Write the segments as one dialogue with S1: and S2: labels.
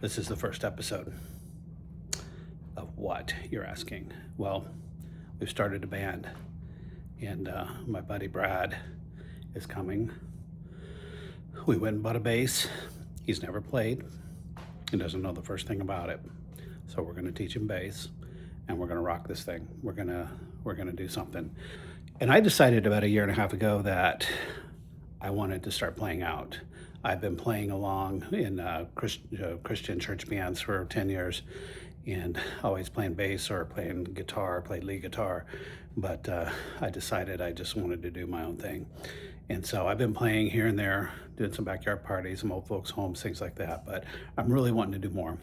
S1: This is the first episode of what, you're asking? Well, we've started a band, and my buddy Brad is coming. We went and bought a bass. He's never played. He doesn't know the first thing about it. So we're gonna teach him bass, and we're gonna rock this thing. We're gonna do something. And I decided about a year and a half ago that I wanted to start playing out. I've been playing along in Christian church bands for 10 years, and always playing bass or playing guitar, played lead guitar. But I decided I just wanted to do my own thing. And so I've been playing here and there, doing some backyard parties, some old folks' homes, things like that. But I'm really wanting to do more.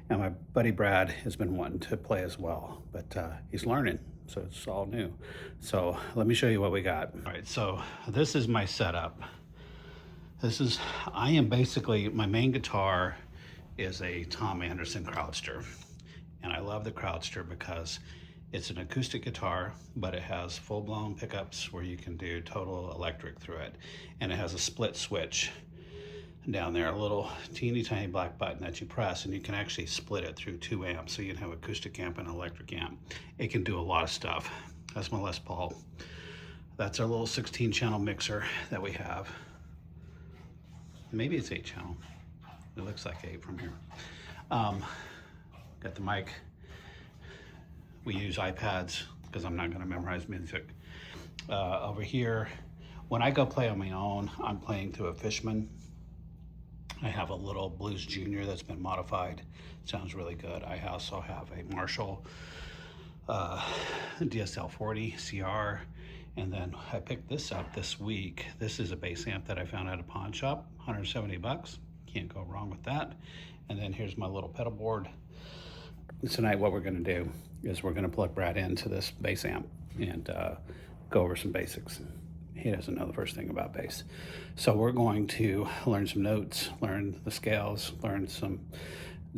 S1: And my buddy Brad has been wanting to play as well, but he's learning, so it's all new. So let me show you what we got. All right, so this is my setup. I am basically, my main guitar is a Tom Anderson Crowdster. And I love the Crowdster because it's an acoustic guitar, but it has full-blown pickups where you can do total electric through it. And it has a split switch down there, a little teeny tiny black button that you press, and you can actually split it through 2 amps. So you can have acoustic amp and electric amp. It can do a lot of stuff. That's my Les Paul. That's our little 16-channel mixer that we have. Maybe it's 8-channel. It looks like 8 from here. Got the mic. We use iPads because I'm not going to memorize music. Over here, when I go play on my own, I'm playing through a Fishman. I have a little Blues Junior that's been modified. Sounds really good. I also have a Marshall DSL 40 CR. And then I picked this up this week. This is a bass amp that I found at a pawn shop, 170 bucks. Can't go wrong with that. And then here's my little pedal board. Tonight what we're gonna do is we're gonna plug Brad into this bass amp and go over some basics. He doesn't know the first thing about bass. So we're going to learn some notes, learn the scales, learn some,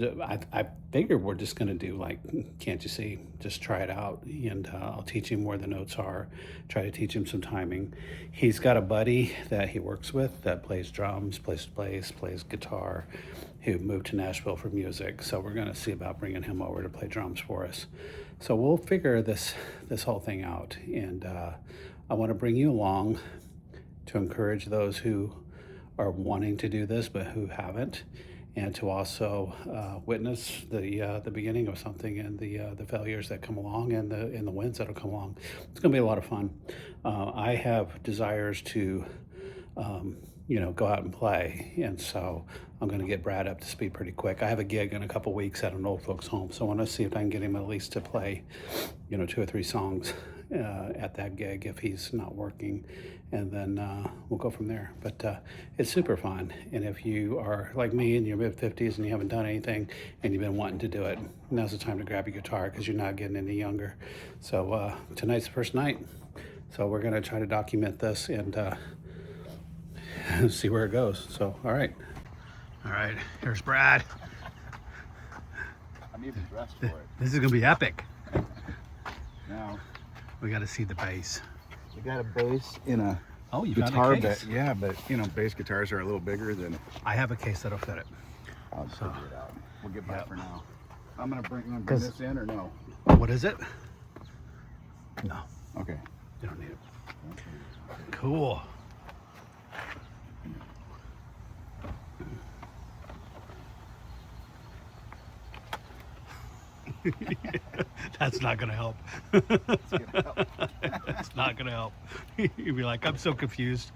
S1: I figure we're just gonna do like, can't you see, just try it out, and I'll teach him where the notes are, try to teach him some timing. He's got a buddy that he works with that plays drums, plays bass, plays guitar, who moved to Nashville for music. So we're gonna see about bringing him over to play drums for us. So we'll figure this whole thing out, and I wanna bring you along to encourage those who are wanting to do this but who haven't, and to also witness the beginning of something, and the failures that come along, and the wins that'll come along. It's gonna be a lot of fun. I have desires to go out and play, and so I'm gonna get Brad up to speed pretty quick. I have a gig in a couple weeks at an old folks home, so I wanna see if I can get him at least to play 2 or 3 songs at that gig if he's not working, and then we'll go from there. But it's super fun, and if you are like me in your mid-50s and you haven't done anything and you've been wanting to do it, now's the time to grab your guitar because you're not getting any younger. So tonight's the first night, so we're gonna try to document this and see where it goes. So all right, here's Brad.
S2: I'm even dressed for it.
S1: This is gonna be epic.
S2: Now
S1: We got to see the bass.
S2: we got a bass in a
S1: You
S2: guitar
S1: found a case.
S2: bed. Yeah, but bass guitars are a little bigger than.
S1: I have a case that'll fit it.
S2: I'll just figure it out. We'll get by
S1: Yep.
S2: for now. I'm gonna bring
S1: 'Cause-
S2: this in or no?
S1: What is it? No,
S2: Okay.
S1: you don't need it. Cool. That's not gonna help. It's not gonna help. You'd be like, I'm so confused,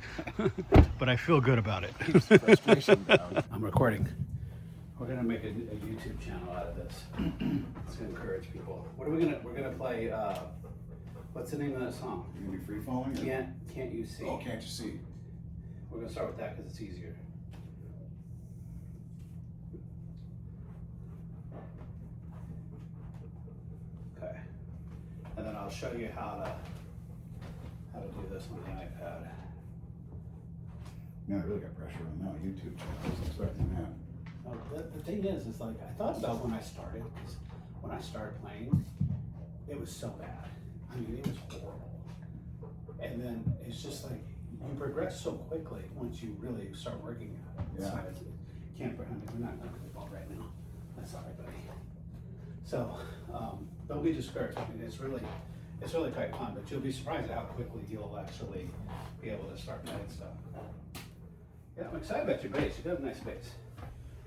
S1: but I feel good about it.
S2: Keeps the frustration down.
S1: I'm recording. We're gonna make a YouTube channel out of this. It's gonna encourage people. What are we gonna? We're gonna play. What's the name of that song?
S2: You gonna be free falling?
S1: Can't you see?
S2: Oh, can't you see?
S1: We're gonna start with that because it's easier. Okay. And then I'll show you how to do this on the iPad.
S2: Man, I really got pressure on now. YouTube channel. I wasn't expecting that.
S1: The thing is like, I thought about when I started, because when I started playing, it was so bad. I mean, it was horrible. And then it's just like, you progress so quickly once you really start working at it.
S2: Yeah.
S1: So it's, can't, we're not gonna play ball right now. That's all right, buddy. So, don't be discouraged. I mean, it's really quite fun, but you'll be surprised at how quickly you'll actually be able to start playing stuff. Yeah, I'm excited about your bass. You got a nice bass.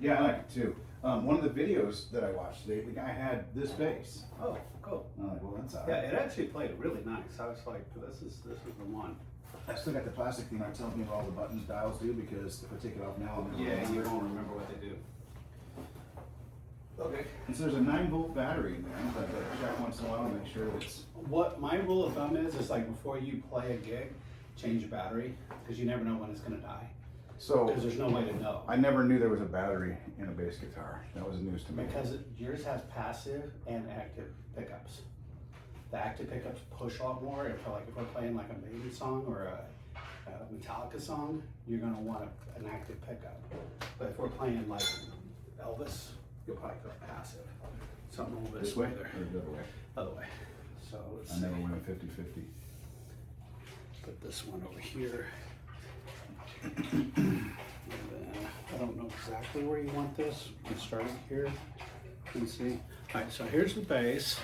S2: Yeah, I like it too. One of the videos that I watched today, the guy had this bass.
S1: Oh, cool.
S2: I'm like, well, that's all
S1: Yeah,
S2: right.
S1: it actually played really nice. I was like, this is the one.
S2: I still got the plastic thing. I'm telling you what all the buttons, dials do, because if I take it off now, I'm gonna
S1: Yeah, you don't remember what they do. Okay.
S2: And so there's a 9-volt battery in there. But I check once in a while and make sure it's.
S1: What my rule of thumb is like before you play a gig, change your battery, because you never know when it's gonna die.
S2: So
S1: Because there's no way to know.
S2: I never knew there was a battery in a bass guitar. That was news to me.
S1: Because yours has passive and active pickups. The active pickups push a lot more. If we're playing like a Maiden song or a Metallica song, you're gonna want an active pickup. But if we're playing like Elvis, you'll probably go passive. Something a little bit
S2: This way
S1: smoother.
S2: or the other way?
S1: Other way. So let's
S2: I
S1: see.
S2: never went a 50-50.
S1: Put this one over here. And then, I don't know exactly where you want this. We can start it here and see. All right, so here's the bass.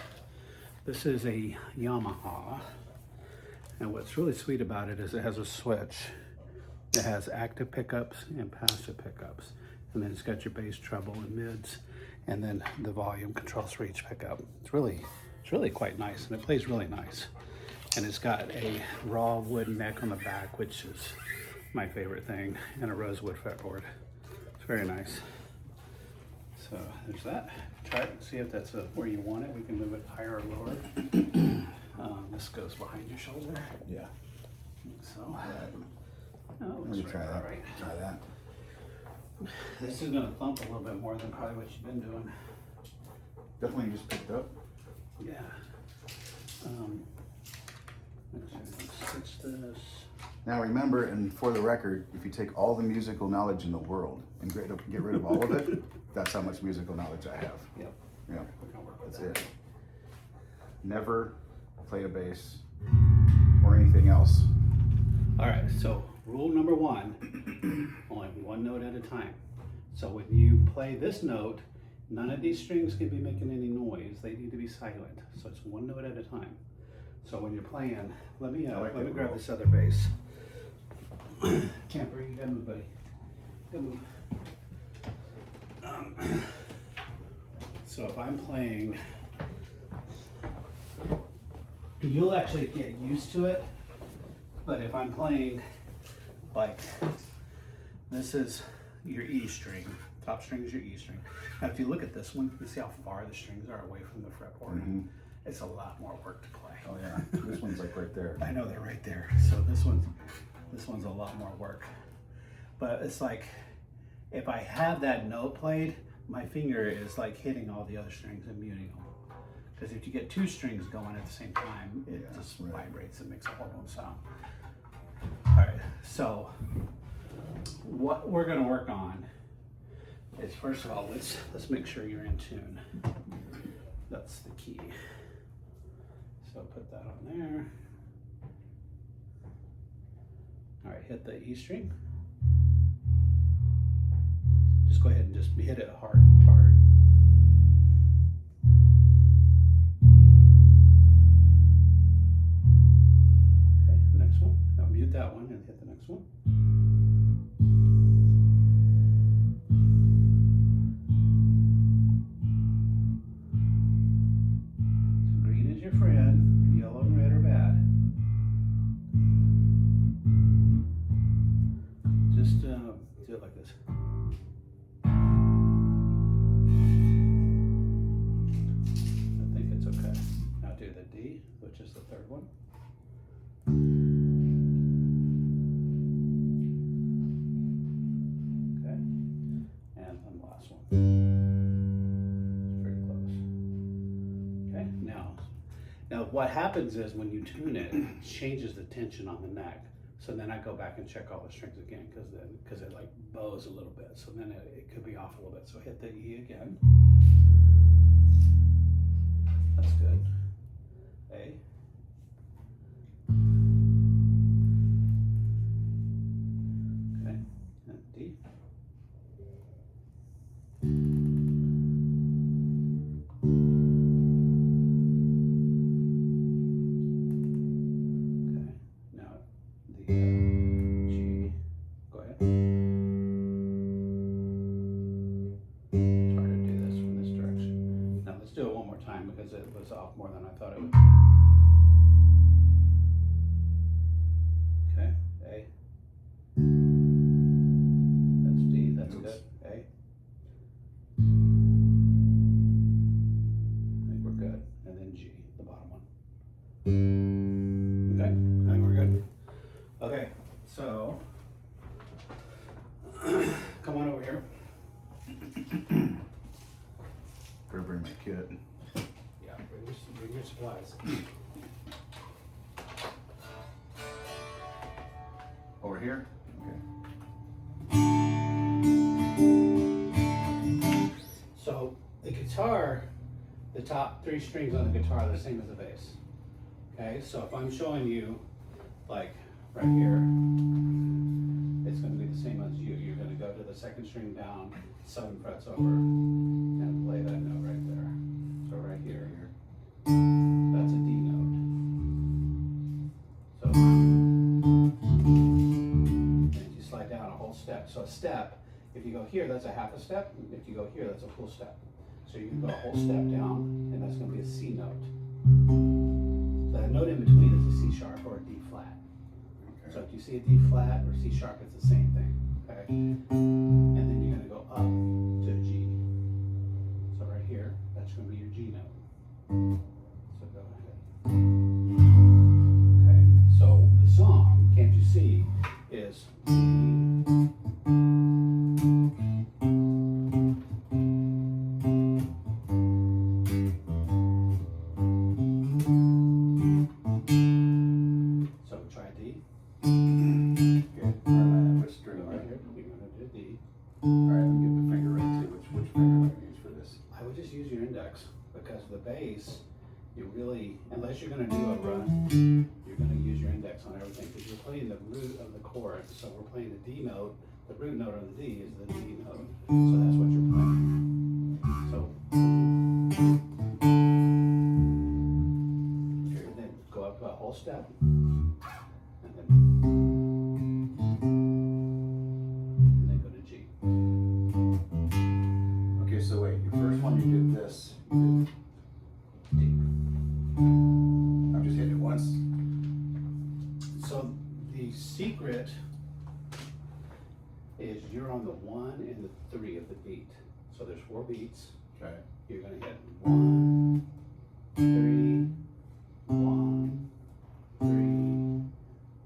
S1: This is a Yamaha. And what's really sweet about it is it has a switch. It has active pickups and passive pickups. And then it's got your bass treble and mids. And then the volume controls for each pickup. It's really quite nice, and it plays really nice. And it's got a raw wood neck on the back, which is my favorite thing, and a rosewood fretboard. It's very nice. So there's that. Try it and see if that's where you want it. We can move it higher or lower. This goes behind your shoulder.
S2: Yeah.
S1: So,
S2: Let
S1: oh,
S2: me
S1: looks
S2: try
S1: right,
S2: that.
S1: all right.
S2: Try that.
S1: This is gonna thump a little bit more than probably what you've been doing.
S2: Definitely just picked up.
S1: Yeah. Let's switch this.
S2: Now remember, and for the record, if you take all the musical knowledge in the world and get rid of all of it, that's how much musical knowledge I have.
S1: Yep.
S2: Yeah,
S1: We're gonna work with
S2: that's
S1: that.
S2: it. Never play a bass or anything else.
S1: All right, so rule number one, only one note at a time. So when you play this note, none of these strings can be making any noise. They need to be silent. So it's one note at a time. So when you're playing, let me
S2: like
S1: let me
S2: that
S1: grab
S2: rule.
S1: this other bass. Camper, you gotta move, buddy. You gotta move. So if I'm playing, you'll actually get used to it. But if I'm playing, like, this is your E string, top string is your E string. Now if you look at this one, you see how far the strings are away from the fretboard?
S2: Mhm.
S1: It's a lot more work to play.
S2: Oh yeah, this one's like right there.
S1: I know they're right there. So this one's a lot more work. But it's like, if I have that note played, my finger is like hitting all the other strings and muting them. Because if you get two strings going at the same time, it
S2: Yeah,
S1: just
S2: right.
S1: vibrates and makes a horrible sound. All right, so what we're gonna work on is, first of all, let's make sure you're in tune. That's the key. So put that on there. All right, hit the E string. Just go ahead and just hit it hard. Okay, next one. Now mute that one and hit the next one. So green is your friend, yellow and red are bad. Just do it like this. I think it's okay. Now do the D, which is the third one. Okay, and then the last one. It's pretty close. Okay, now what happens is when you tune it, it changes the tension on the neck. So then I go back and check all the strings again because it like bows a little bit. So then it could be off a little bit. So hit the E again. That's good. A. Okay, and D. G. Go ahead. Try to do this from this direction. Now let's do it one more time because it was off more than I thought it would. Okay, A. That's D, that's
S2: Oops.
S1: good. A. I think we're good. And then G, the bottom one. Okay, I think we're good. Okay, so come on over here.
S2: Better bring my kit.
S1: Yeah, bring your supplies.
S2: Over here? Okay.
S1: So the guitar, the top 3 strings on the guitar are the same as the bass. Okay, so if I'm showing you, like right here, it's going to be the same as you. You're going to go to the 2nd string down, 7 frets over, and play that note right there. So right here, that's a D note. So and you slide down a whole step. So a step, if you go here, that's a half a step. If you go here, that's a full step. So you can go a whole step down, and that's going to be a C note. So that note in between is a C sharp or a D flat.
S2: Okay.
S1: So if you see a D flat or C sharp, it's the same thing. Okay, and then you're going to go up to a G. So right here, that's going to be your G note. So go ahead. Okay, so the song, Can't You See, is D. So try D.
S2: Okay. Alright, which string
S1: Go
S2: am I?
S1: right here. You're going to do D.
S2: Alright, let me get the finger right too. Which finger am I gonna use for this?
S1: I would just use your index because the bass, you really, unless you're going to do a run, you're going to use your index on everything because you're playing the root of the chord. So we're playing the D note. The root note on the D is the D note. So that's what you're playing. So here, then go up a whole step, and then go to G.
S2: Okay, so wait, your first one you did this. You
S1: D.
S2: did, I'm just hitting it once.
S1: So the secret is you're on the 1 and the 3 of the beat. So there's 4 beats.
S2: Okay.
S1: You're gonna hit 1, 3, 1, 3,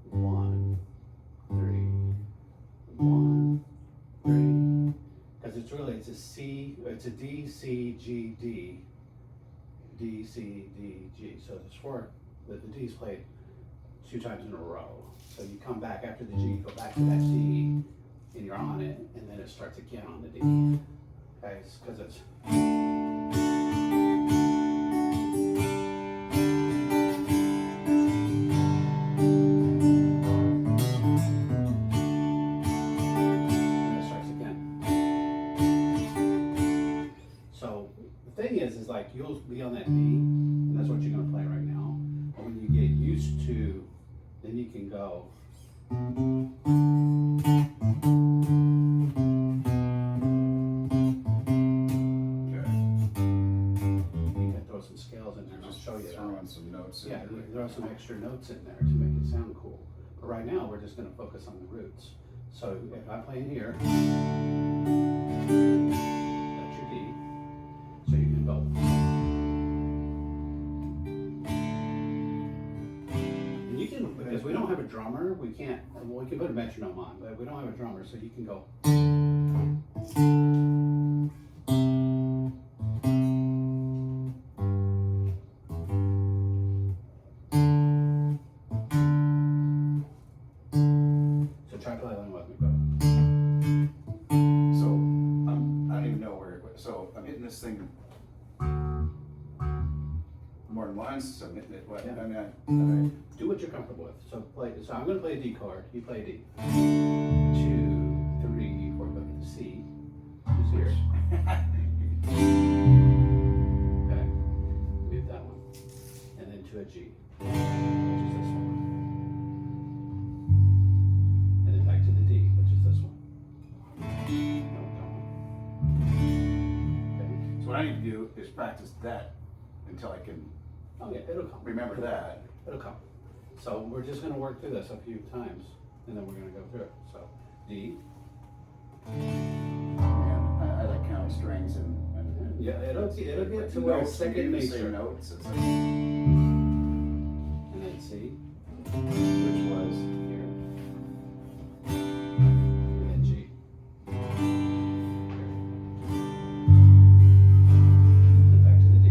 S1: 1, 3, 1, 3. Because it's a C, it's a D, C, G, D, D, C, D, G. So there's 4, the D's played 2 times in a row. So you come back after the G, go back to that D, and you're on it, and then it starts again on the D. Okay, because it's. So the thing is like you'll be on that D, and that's what you're gonna play right now. But when you get used to, then you can go.
S2: Okay.
S1: You can throw some scales in there, and I'll show you that.
S2: Throw in some notes in
S1: Yeah,
S2: there.
S1: you can throw some extra notes in there to make it sound cool. But right now, we're just gonna focus on the roots. So if I play in here, that's your D. So you can go. And you can, because we don't have a drummer, we can't, well, we can put a metronome on, but we don't have a drummer, so you can go. So try playing along with me, go.
S2: So I don't even know where. So I'm hitting this thing more than once. So I'm hitting it. What?
S1: Yeah.
S2: I mean,
S1: Do what you're comfortable with. So play. So I'm going to play a D chord. You play a D. 2, 3, 4. Go to the C. Who's here? Okay. Mute that one, and then to a G, which is this one.
S2: need to do is practice that until I can
S1: Oh yeah, it'll come.
S2: remember that.
S1: It'll come. So we're just gonna work through this a few times, and then we're gonna go through it. So D.
S2: And I like counting strings and
S1: Yeah, it'll get
S2: like
S1: to where
S2: notes,
S1: it's second
S2: you even say
S1: nature.
S2: notes. It's like,
S1: And then C,
S2: which was
S1: here. And then G. And back to the D.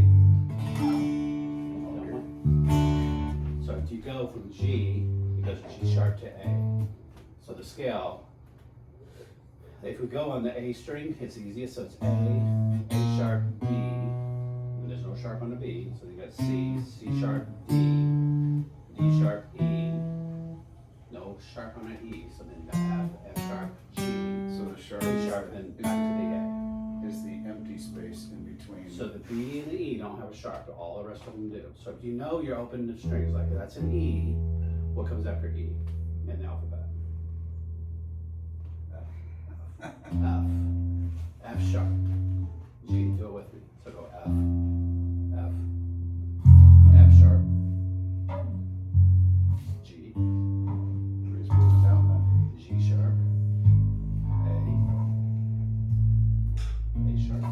S1: So if you go from G, it goes G sharp to A. So the scale, if we go on the A string, it's easiest. So it's A sharp, B, and there's no sharp on the B. So you got C, C sharp, D, D sharp, E, no sharp on an E. So then you got F sharp, G,
S2: so the sharp,
S1: A sharp, then back to the
S2: is the empty space in between.
S1: A. So the B and the E don't have a sharp, but all the rest of them do. So if you know you're opening the strings, like that's an E, what comes after E in the alphabet? F. F sharp. G, do it with me. So go F, F, F sharp, G,
S2: Please move it down then.
S1: G sharp, A sharp,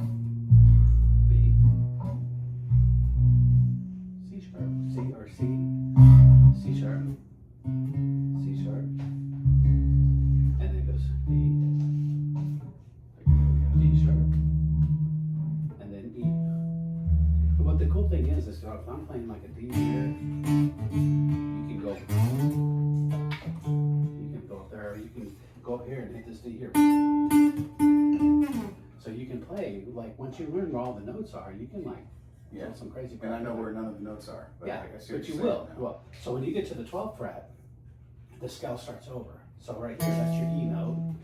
S1: B, C sharp, C or C, C sharp, C sharp, and then it goes D, D sharp, and then E. But what the cool thing is if I'm playing like a D here, you can go up there, you can go up here and hit this D here. So you can play, like once you learn where all the notes are, you can like
S2: Yeah.
S1: do some crazy
S2: And I know
S1: crap.
S2: where none of the notes are. But
S1: Yeah,
S2: I see what
S1: but you
S2: you're
S1: will.
S2: saying now.
S1: Well, so when you get to the 12th fret, the scale starts over. So right here, that's your E note.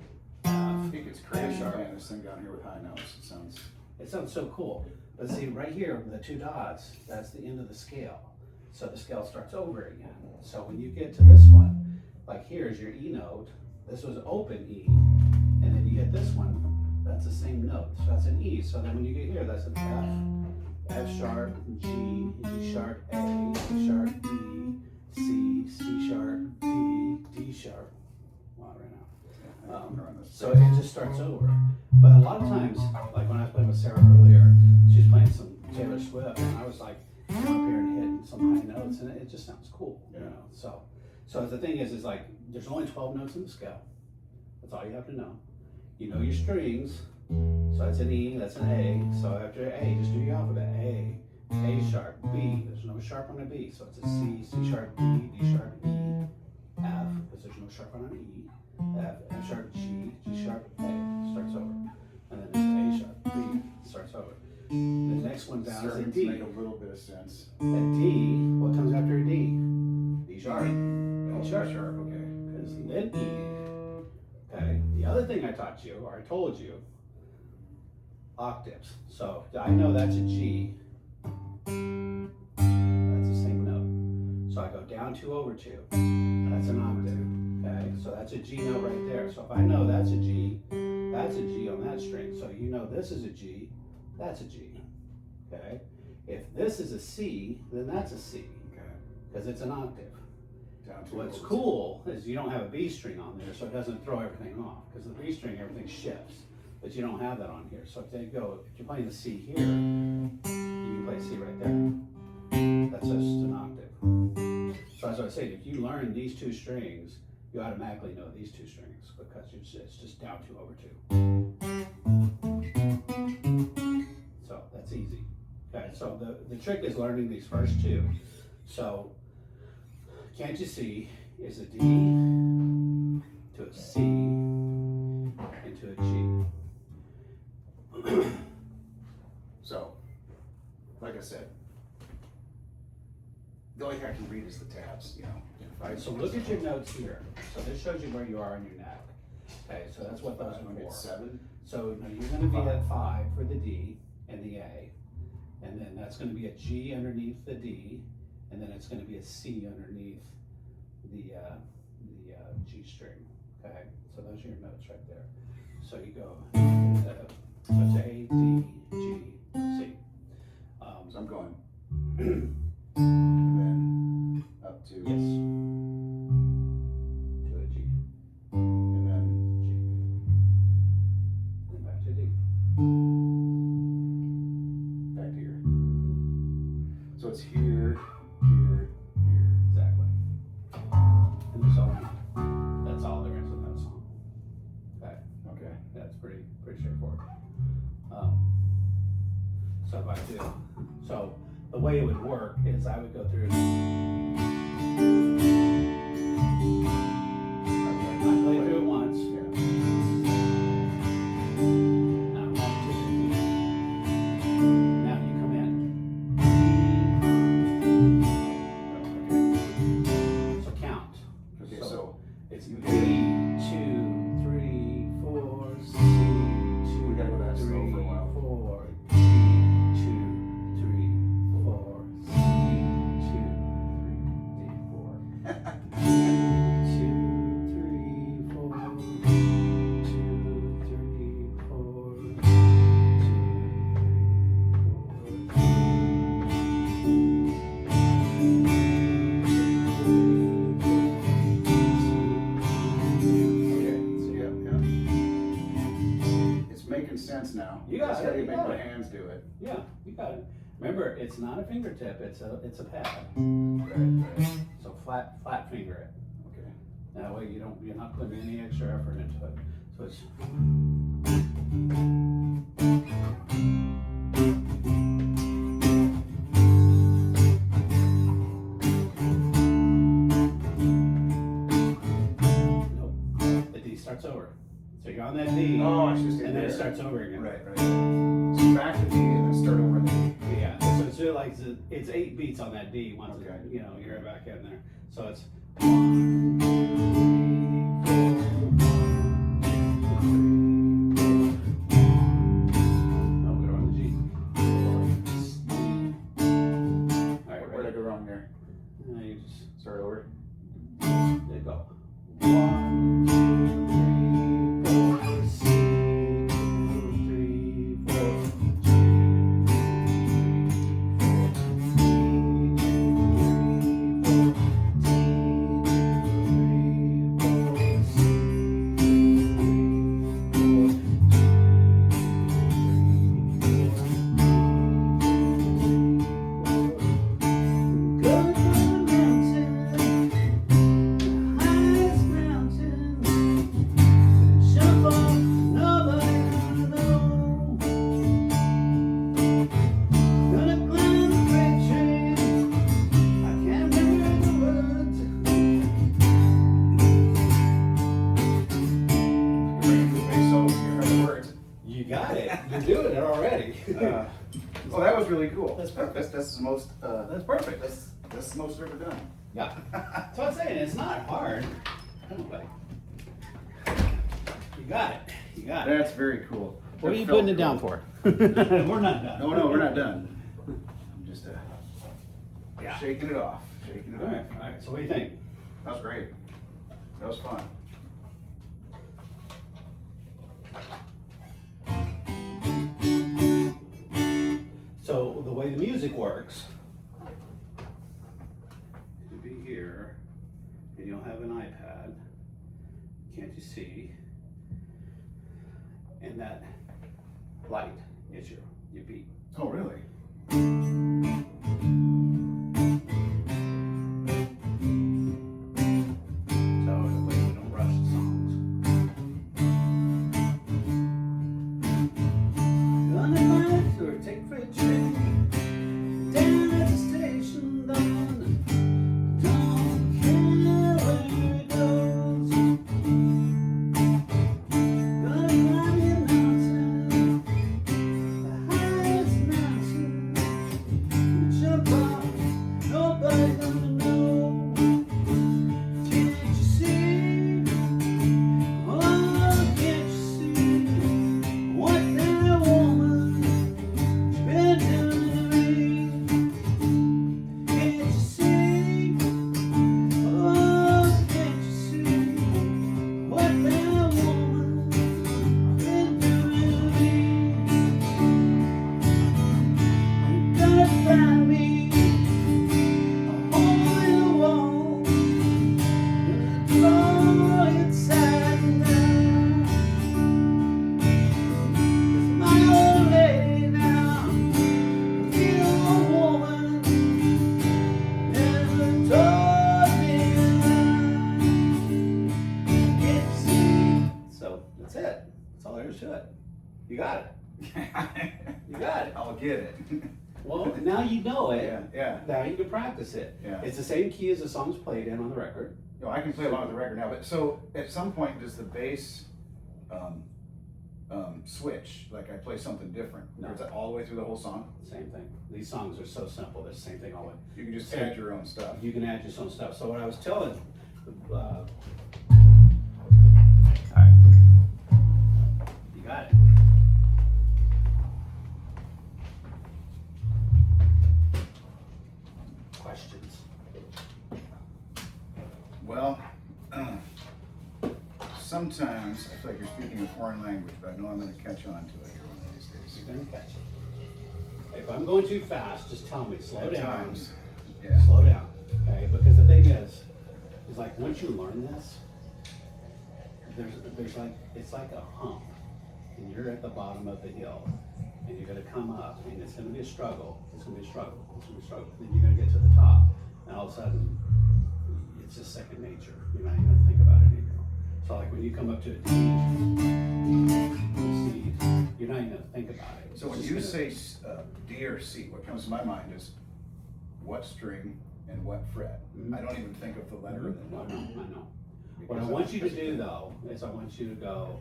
S2: It gets crazy
S1: sharp.
S2: playing this thing down here with high notes.
S1: It sounds so cool. But see, right here, the two dots, that's the end of the scale. So the scale starts over again. So when you get to this one, like here's your E note. This was open E. And then you hit this one, that's the same note. So that's an E. So then when you get here, that's an F, F sharp, G, G sharp, A, sharp, E, C, C sharp, D, D sharp. Wow, right now. So it just starts over. But a lot of times, like when I was playing with Sarah earlier, she was playing some Taylor Swift, and I was like going up here and hitting some high notes, and it just sounds cool, you know. So the thing is like there's only 12 notes in the scale. That's all you have to know. You know your strings. So that's an E, that's an A. So after A, just do your alphabet. A sharp, B. There's no sharp on a B, so it's a C, C sharp, D, D sharp, E, F, because there's no sharp on an E. F, F sharp, G, G sharp, A, starts over. And then it's A sharp, B, starts over. The next one down is a
S2: Starting
S1: D.
S2: to make a little bit of sense.
S1: A D, what comes after a D? D sharp.
S2: Oh,
S1: D sharp.
S2: sharp, okay.
S1: Because then E. Okay, the other thing I taught you, or I told you, octaves. So I know that's a G. That's the same note. So I go down 2 over 2. That's an octave. Okay, so that's a G note right there. So if I know that's a G on that string. So you know this is a G, that's a G. Okay, if this is a C, then that's a C.
S2: Okay.
S1: Because it's an octave.
S2: Down to
S1: What's
S2: over
S1: cool is you don't have a B string on there, so it doesn't throw everything off. Because the B string, everything shifts, but you don't have that on here. So if you're playing the C here, you can play C right there. That's just an octave. So as I was saying, if you learn these two strings, you automatically know these two strings because it's just down 2 over 2. So that's easy. Okay, so the trick is learning these first two. So can't you see is a D to a C into a G.
S2: So, like I said, the only thing I can read is the tabs, you know.
S1: Right, so look at your notes here. So this shows you where you are on your neck. Okay, so that's what those are for.
S2: 7.
S1: So now you're going to be at 5 for the D and the A, and then that's going to be a G underneath the D, and then it's going to be a C underneath the G string. Okay, so those are your notes right there. So you go, so it's A, D, G, C. So if I do, so the way it would work is I would go through. I play through it once. Now 1, 2, 3. Now you come in. So count.
S2: Okay, so
S1: it's
S2: you
S1: B,
S2: hit it.
S1: 2, 3, 4, C, 2,
S2: We gotta go that slow
S1: 3,
S2: for a while.
S1: 4, G, 2, 3, 4, C, 2, 3, 4. 2, 3, 4, 2, 3, 4, 2, 3, 4.
S2: Making sense now.
S1: You got
S2: Just
S1: it,
S2: gotta
S1: you
S2: make
S1: got
S2: my
S1: it.
S2: hands do it.
S1: Yeah, you got it. Remember, it's not a fingertip, it's a pad.
S2: Right.
S1: So flat finger it.
S2: Okay.
S1: That way you're not putting any extra effort into it. So it's nope. The D starts over. So you're on that D,
S2: Oh, I should stay
S1: and then it
S2: there.
S1: starts over again.
S2: Right. So back to D and then start over the D.
S1: Yeah. So it's really like it's 8 beats on that D once
S2: Okay.
S1: you're back in there. So it's 1, 2, 3, 4. No, we're on the G. All right,
S2: Where'd I
S1: ready?
S2: go wrong there?
S1: Now you just
S2: Start over.
S1: there you go. 1, 2, 3, 4, C, 2, 3, 4. You got it. You're doing it already.
S2: Oh, that was really cool.
S1: That's perfect.
S2: That's the most.
S1: That's perfect.
S2: That's the most I've ever done.
S1: Yeah. That's what I'm saying. It's not hard. Anyway. You got it. You got it.
S2: That's very cool.
S1: What are
S2: That
S1: you
S2: felt
S1: putting it down
S2: cool.
S1: for? We're not done.
S2: No, we're not done. I'm just
S1: Yeah.
S2: shaking it off. Shaking it
S1: All
S2: off.
S1: right. All right. So what do you think?
S2: That was great. That was fun.
S1: So the way the music works, it'll be here, and you'll have an iPad. Can't you see? And that light is your beat.
S2: Oh, really?
S1: So that way we don't rush the songs. Gonna night or take freight train down at the station, don't care where it goes. Gonna climb your mountain, the highest mountain. Jump off, nobody gonna know. Can't you see? Oh, can't you see what that woman's been doing to me? Can't you see? Oh, can't you see what that woman's been doing to me? You gotta find me a hole in the wall. Throw inside now. It's my old lady now, the old woman never told me that. So that's it. That's all there is to it. You got it. You got it.
S2: I'll get it.
S1: Well, now you know it.
S2: Yeah.
S1: Now you can practice it.
S2: Yeah.
S1: It's the same key as the song's played in on the record.
S2: No, I can play along with the record now, but so at some point does the bass switch? Like I play something different?
S1: No.
S2: Or is that all the way through the whole song?
S1: Same thing. These songs are so simple. They're the same thing all the way.
S2: You can just add your own stuff.
S1: You can add your own stuff. So what I was telling, all right, you got it. Questions?
S2: Well, sometimes I feel like you're speaking a foreign language, but I know I'm going to catch on to it here one of these days.
S1: You're gonna catch it. If I'm going too fast, just tell me. Slow
S2: At
S1: down.
S2: times, yeah.
S1: Slow down. Okay? Because the thing is like once you learn this, there's like it's like a hump, and you're at the bottom of the hill, and you're gonna come up, and it's gonna be a struggle. It's gonna be a struggle. It's gonna be a struggle. Then you're gonna get to the top, and all of a sudden, it's just second nature. You're not even gonna think about it anymore. So like when you come up to a D, C, you're not even gonna think about it.
S2: So when you say D or C, what comes to my mind is what string and what fret.
S1: Mhm.
S2: I don't even think of the letter of the
S1: No,
S2: note.
S1: I know. What I want you to do though is I want you to go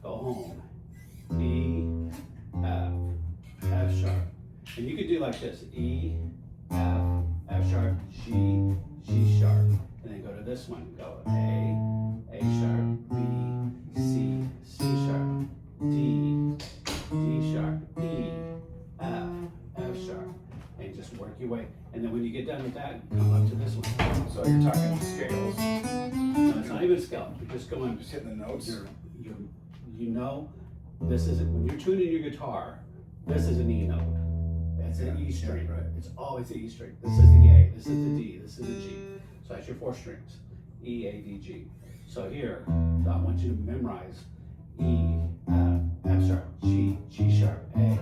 S1: home, E, F sharp, and you could do like this: E, F sharp, G sharp, and then go to this one. Go A sharp, B, C sharp, D sharp, E, F sharp, and just work your way. And then when you get done with that, come up to this one.
S2: So you're talking scales,
S1: No, it's not even a scale. You're just going.
S2: just hitting the notes.
S1: You know, this is when you're tuning your guitar. This is an E note. It's an E string.
S2: Yeah, right.
S1: It's always the E string. This is the A. This is the D. This is the G. So that's your four strings: E, A, D, G. So here, I want you to memorize E, F sharp, G sharp, A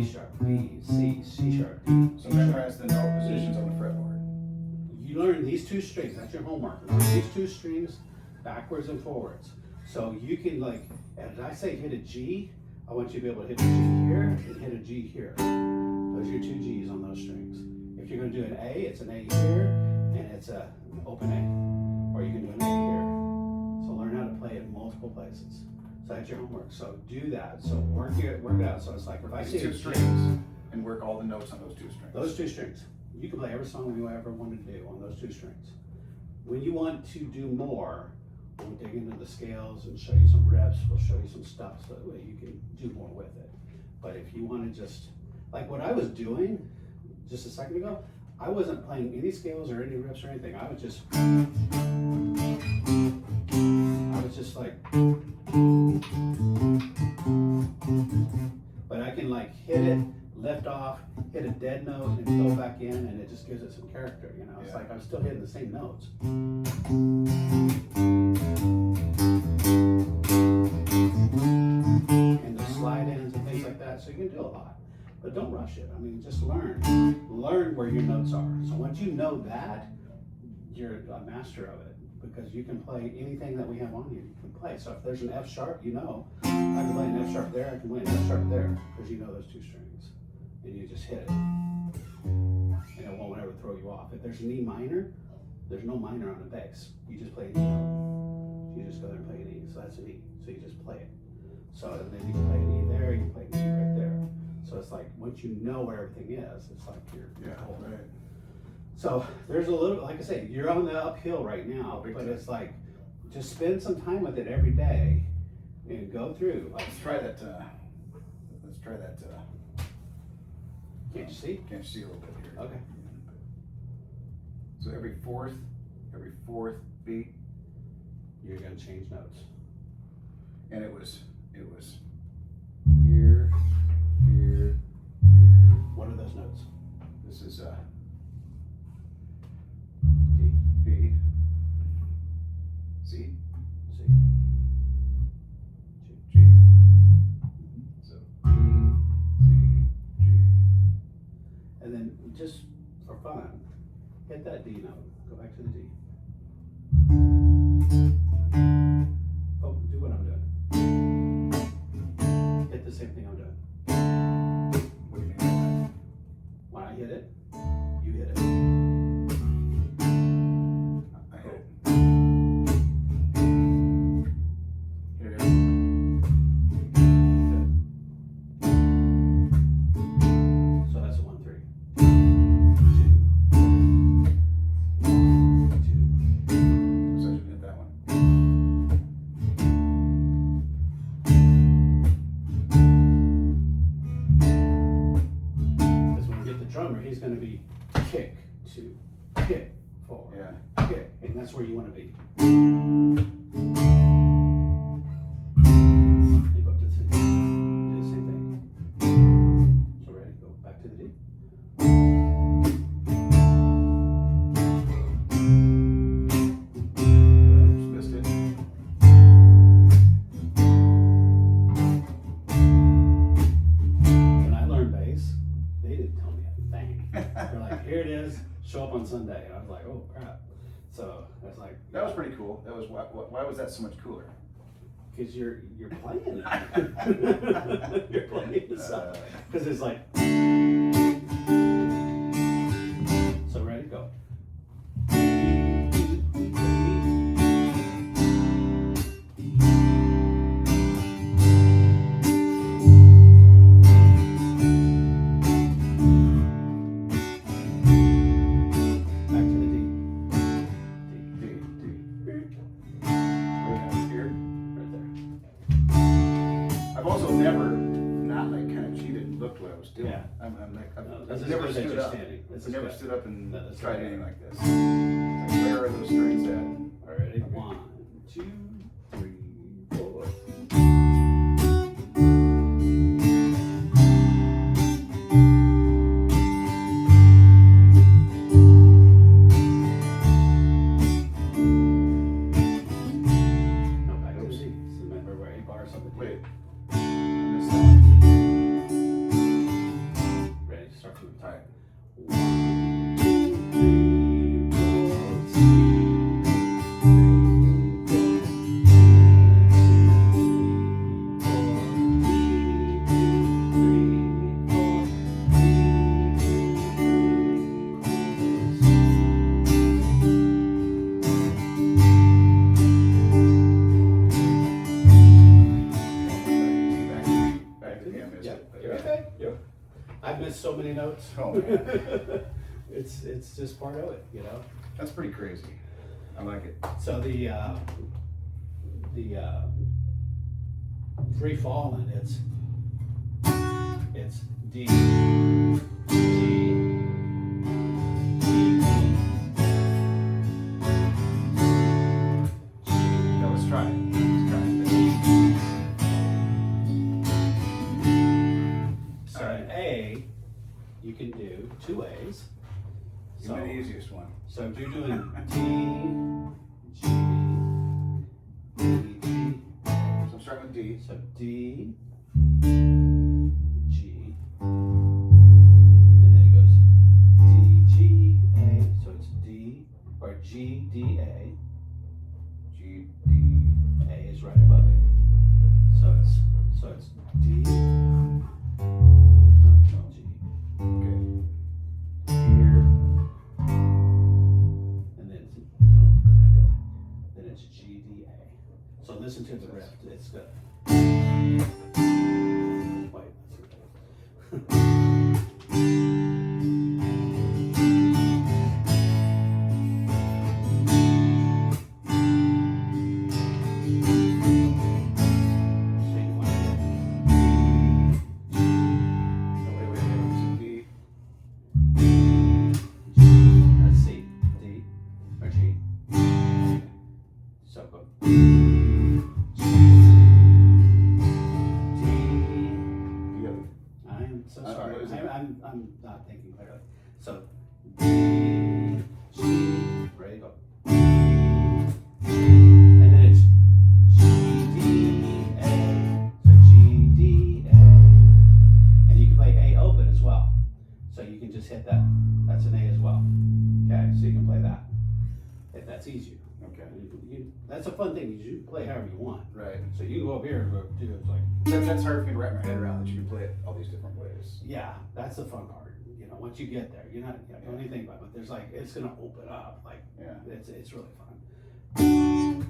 S1: sharp, B, C sharp, D.
S2: So memorize the note positions on the fretboard.
S1: You learn these two strings. That's your homework. Learn these two strings backwards and forwards. So you can like, as I say, hit a G. I want you to be able to hit a G here and hit a G here. Those are your two G's on those strings. If you're going to do an A, it's an A here and it's an open A. Or you can do an A here. So learn how to play it multiple places. So that's your homework. So do that. So work it out. So it's like if I
S2: These
S1: see
S2: two
S1: a
S2: strings and work all the notes on those two strings.
S1: those two strings. You can play every song you ever wanted to do on those two strings. When you want to do more, we'll dig into the scales and show you some riffs. We'll show you some stuff so that way you can do more with it. But if you want to just, like what I was doing just a second ago, I wasn't playing any scales or any riffs or anything. I was just like, but I can like hit it, lift off, hit a dead note, and fill back in, and it just gives it some character, you know? It's like I'm still hitting the same notes. And the slide ins and things like that, so you can do a lot. But don't rush it. I mean, just learn. Learn where your notes are. So once you know that, you're a master of it, because you can play anything that we have on here. You can play. So if there's an F sharp, you know, I can play an F sharp there, I can play an F sharp there, because you know those two strings. And you just hit it. And it won't ever throw you off. If there's an E minor, there's no minor on the bass. You just play an E note. You just go there and play an E. So that's an E. So you just play it. So then you can play an E there, you can play an E right there. So it's like once you know where everything is, it's like you're whole.
S2: Right.
S1: So there's a little, like I say, you're on the uphill right now, but it's like just spend some time with it every day and go through.
S2: Let's try that. Let's try that.
S1: Can't you see?
S2: Can't you see a little bit here?
S1: Okay.
S2: So every fourth beat,
S1: You're gonna change notes.
S2: and it was here.
S1: What are those notes?
S2: This is
S1: D,
S2: B, C,
S1: C, G.
S2: G. So B, C, G.
S1: And then just for fun, hit that D note. Go back to the D. Oh, do what I'm doing. Hit the same thing I'm doing. where you want to be. And go up to the C. Do the same thing. So ready? Go back to the D.
S2: Just missed it.
S1: When I learned bass, they didn't tell me a thing. They're like, here it is, show up on Sunday. And I was like, oh crap. So I was like,
S2: That was pretty cool. That was why was that so much cooler?
S1: because you're playing it. You're playing the song. Because it's like, so ready, go. Back to the D. D, D, D.
S2: Right here.
S1: Right there.
S2: I've also never not like kind of cheated and looked what I was doing.
S1: Yeah.
S2: I'm like
S1: No,
S2: I've
S1: this is
S2: never
S1: good that
S2: stood
S1: you're
S2: up.
S1: standing. This
S2: I've
S1: is
S2: never
S1: good.
S2: stood up and
S1: No, that's
S2: tried
S1: okay.
S2: anything like this. Like, where are those strings at?
S1: All right, ready? 1, 2, 3, 4. No, back to the D. So remember where A bar is on the D.
S2: Wait. I missed that one.
S1: Ready? Start from the top.
S2: Alright.
S1: 1, 2, 3, 4, C.
S2: Back to the I missed
S1: Yeah,
S2: it. But
S1: you're okay. I've missed so many notes.
S2: Oh, man.
S1: It's just part of it, you know.
S2: That's pretty crazy. I like it.
S1: So the free falling, it's D, G, D,
S2: Now let's try it.
S1: So an A, you can do 2 A's.
S2: Give me the easiest one.
S1: So if you're doing D, G, D, G,
S2: So I'm starting with D.
S1: so D, G, and then it goes D, G, A, so it's D, or G, D, A,
S2: G, D.
S1: A is right above it. So it's D, no, G,
S2: Okay.
S1: here, and then it's, no, go back up, then it's G, D, A. So listen to the riff, it's good. Wait,
S2: No, wait. D.
S1: Let's see, D or G. So go. G,
S2: The other.
S1: I am so
S2: I'm
S1: sorry.
S2: losing.
S1: I'm not thinking clearly. So D, G, ready, go. And then it's G, D, A. So G, D, A. And you can play A open as well. So you can just hit that. That's an A as well. Okay, so you can play that. If that's easier.
S2: Okay.
S1: That's a fun thing. You can play however you want.
S2: Right.
S1: So you can go up here and go do it like,
S2: That's hard for me to wrap my head around that you can play it all these different ways.
S1: yeah, that's the fun part. You know, once you get there, you're not, you don't even think about it, but there's like, it's gonna open up. Like,
S2: Yeah.
S1: it's really fun.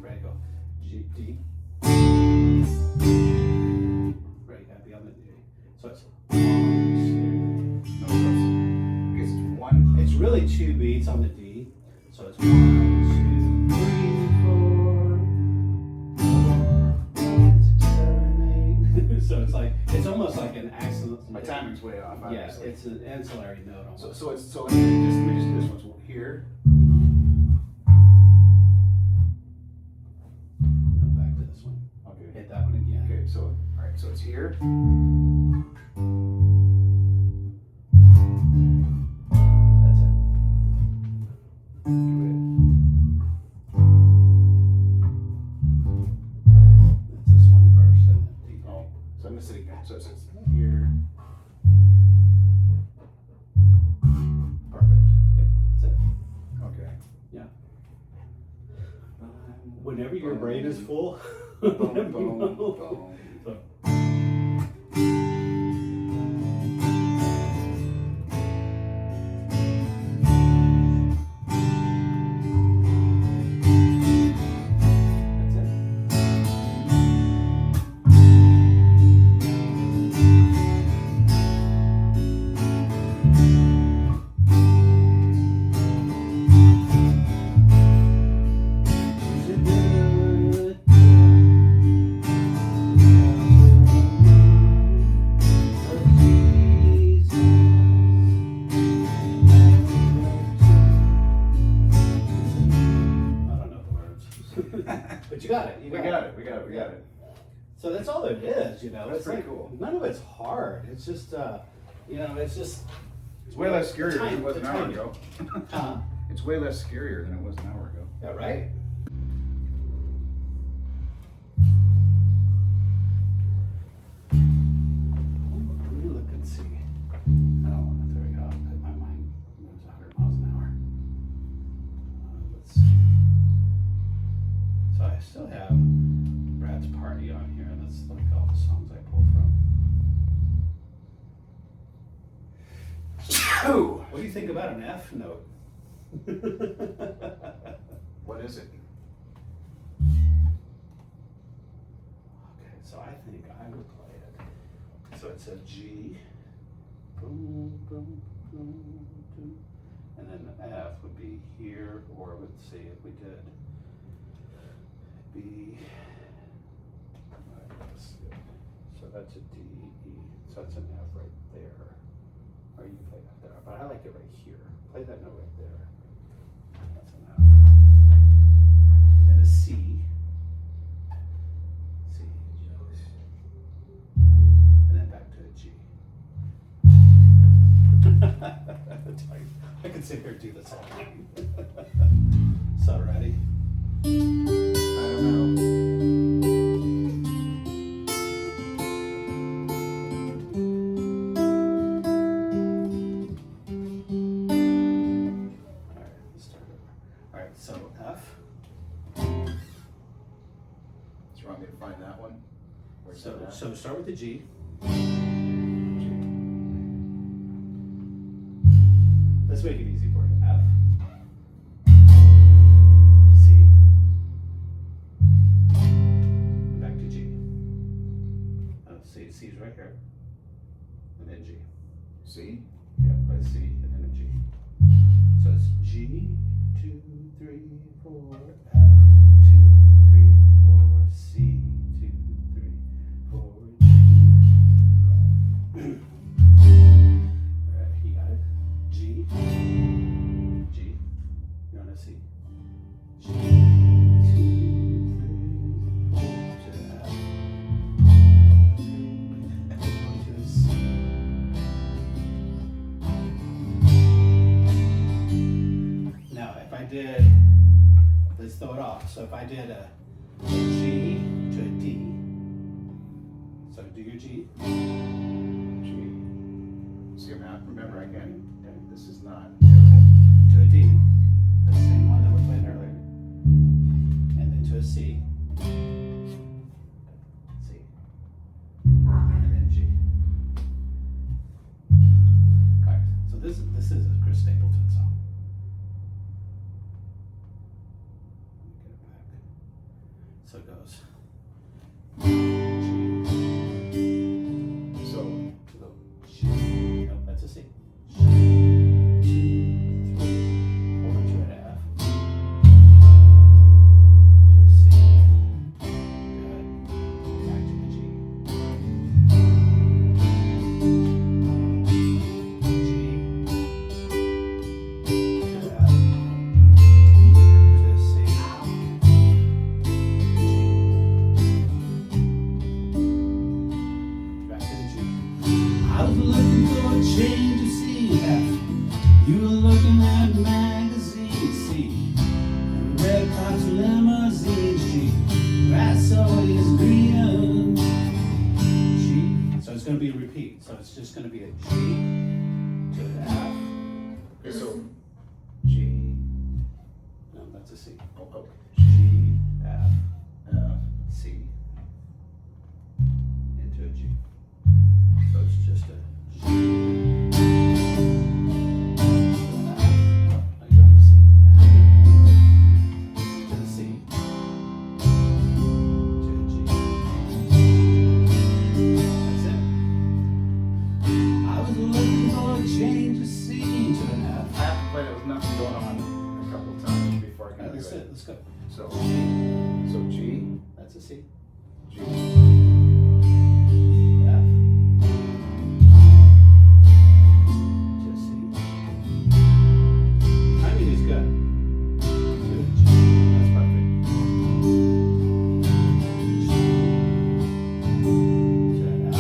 S1: Ready, go. G, D. Ready, gotta be on the D. So it's 1,
S2: No, I guess it's one.
S1: 2. It's really 2 beats on the D. So it's 1, 2, 3, 4, 5, 6, 7, 8. So it's like, it's almost like an accent.
S2: My timing's way off.
S1: Yes,
S2: Obviously.
S1: it's an ancillary note almost.
S2: So let me just do this one. So here. so all right, so it's here.
S1: That's it. That's this one first, and then D.
S2: Oh, so I'm gonna sit again. So it's here. Perfect.
S1: Yeah, that's it.
S2: Okay.
S1: Yeah. Whenever your brain is full,
S2: Boom,
S1: let me
S2: boom,
S1: know.
S2: boom.
S1: So, that's it. I don't know the words. But you got it.
S2: We got it. We got it.
S1: So that's all it is,
S2: That's
S1: It's
S2: pretty
S1: like,
S2: cool.
S1: None of it's hard. It's just, it's just.
S2: It's way less scarier than it was
S1: the
S2: an hour
S1: timing.
S2: ago.
S1: Huh?
S2: It's way less scarier than it was an hour ago.
S1: Yeah, right? Let me look and see. Oh, there we go. My mind moves 100 miles an hour. Let's see. So I still have Brad's Party on here. That's like all the songs I pulled from.
S2: Oh,
S1: What do you think about an F note?
S2: what is it?
S1: Okay, so I think I would play it. So it's a G, boom, boom, boom, boom, and then the F would be here, or let's see if we did B. Right, that's good. So that's a D, E. So that's an F right there. Or you can play that there, but I like it right here. Play that note right there. That's an F. And then a C. C. And then back to a G. I could sit here and do this all night. So ready?
S2: I don't know.
S1: Alright, let's start over. Alright, so F.
S2: Do you want me to find that one? Where's that at?
S1: So start with the G. Let's make it easy for you. F. C. And back to G. C's right here. And then G.
S2: C?
S1: Yeah, play C and then a G. So it's G, 2, 3, 4, F, 2, 3, 4, C, 2, 3, 4, G. Alright, you got it. G, G, you want to C? G, 2, 3, 4 to F, 2 to C. Now, if I did, let's throw it off. So if I did a G to a D, so do your G.
S2: G. See, remember, I can't. This is not.
S1: To a D, the same one that we played earlier, and then to a C, C, and then G. All right, so this is a Chris Stapleton song. Let me get it back. So it goes. G,
S2: So,
S1: to the G. No, that's a C. G, 2, 3, repeat. So it's just going to be a G to an F.
S2: Okay, so G.
S1: No, that's a C.
S2: Oh,
S1: G, F, C, into a G. So it's just a G. Let's go.
S2: So G.
S1: That's a C.
S2: G.
S1: F. To a C. Timing is good. To a G. That's perfect. G. To an F.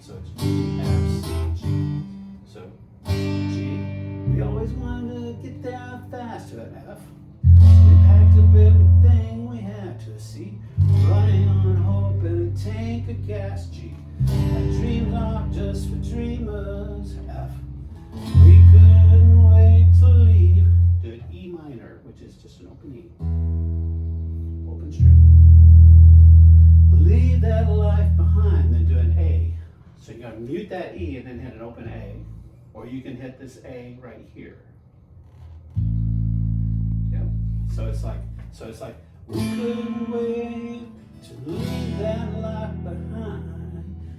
S1: So it's G, F, C, G. So G, we always wanted to get there fast to an F. So we packed up everything we had to a C. Running on hope and a tank of gas. G, our dreams aren't just for dreamers. F, we couldn't wait to leave. Do an E minor, which is just an open E. Open string. Leave that life behind, then do an A. So you gotta mute that E and then hit an open A. Or you can hit this A right here. Yep. So it's like we couldn't wait to leave that life behind.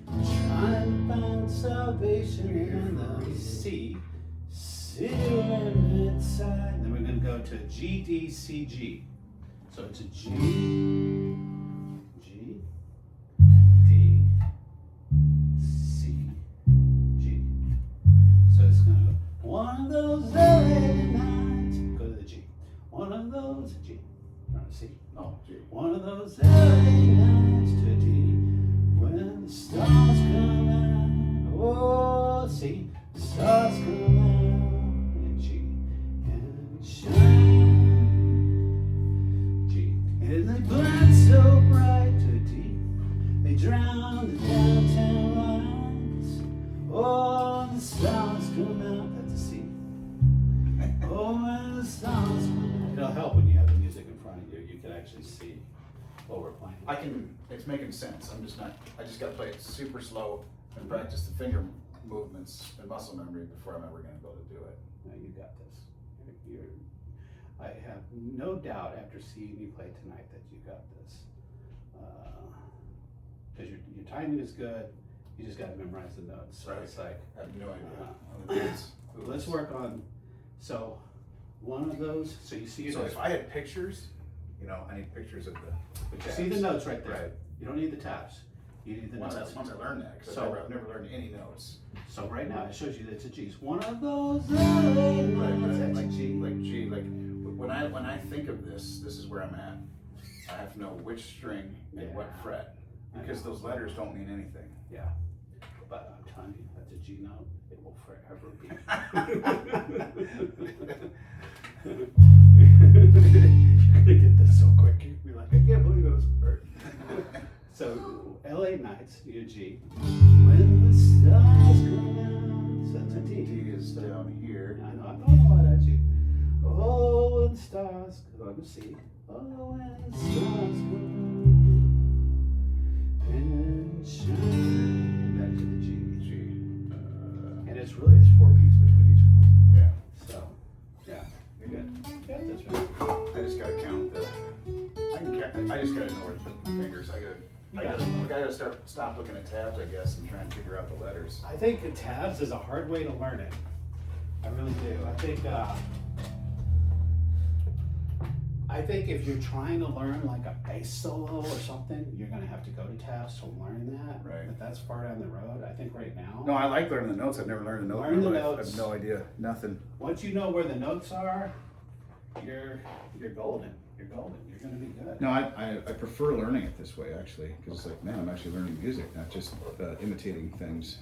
S1: Trying to find salvation in the C. City limit side. Then we're gonna go to G, D, C, G. So it's a G, G, D, C, G. So it's gonna go one of those LA nights. Go to the G. One of those G. C.
S2: Oh, G.
S1: One of those LA nights to D. When the stars come out. Oh, C. The stars come out. And G. And shine. G. And they burn so bright to D. They drown the downtown lights. Oh, the stars come out. That's a C. Oh, when the stars come out. It'll help when you have the music in front of you. You can actually see what we're playing.
S2: It's making sense. I just gotta play it super slow and practice the finger movements and muscle memory before I'm ever gonna be able to do it.
S1: No, you got this. I have no doubt after seeing you play tonight that you got this. Because your timing is good. You just got to memorize the notes. So
S2: Right.
S1: it's like,
S2: I have no idea.
S1: let's work on, so one of those, so you see your
S2: So
S1: notes.
S2: if I had pictures, I need pictures of the
S1: But you see the notes right there.
S2: Right.
S1: You don't need the tabs. You need the
S2: Once
S1: notes.
S2: I learned that, because
S1: So-
S2: I've never learned any notes.
S1: So right now it shows you that it's a G. It's one of those LA
S2: Right,
S1: nights.
S2: but
S1: That's a
S2: like
S1: G.
S2: when I think of this is where I'm at. I have to know which string and what
S1: Yeah.
S2: fret,
S1: I
S2: because
S1: know.
S2: those letters don't mean anything.
S1: Yeah. But I'm telling you, that's a G note. It will forever be. You're gonna get this so quick. You'll be like, I can't believe it was hurt. So LA nights, you G. When the stars come out. So that's a D.
S2: D is down here.
S1: I know, I'm going all that G. Oh, when the stars come out. C. Oh, when the stars come out. And shine. Back to the G. And it's really, it's 4 beats between each one.
S2: Yeah.
S1: So, yeah, you're good. You got this, man.
S2: I just gotta count the. I just gotta know where to put my fingers. I gotta stop looking at tabs, I guess, and try and figure out the letters.
S1: I think tabs is a hard way to learn it. I really do. I think I think if you're trying to learn like a bass solo or something, you're gonna have to go to tabs to learn that.
S2: Right.
S1: But that's far down the road. I think right now.
S2: No, I like learning the notes. I've never learned a note.
S1: Learn the
S2: I
S1: notes.
S2: have no idea. Nothing.
S1: Once you know where the notes are, you're golden. You're golden. You're gonna be good.
S2: No, I prefer learning it this way actually, because it's like, man, I'm actually learning music, not just imitating things.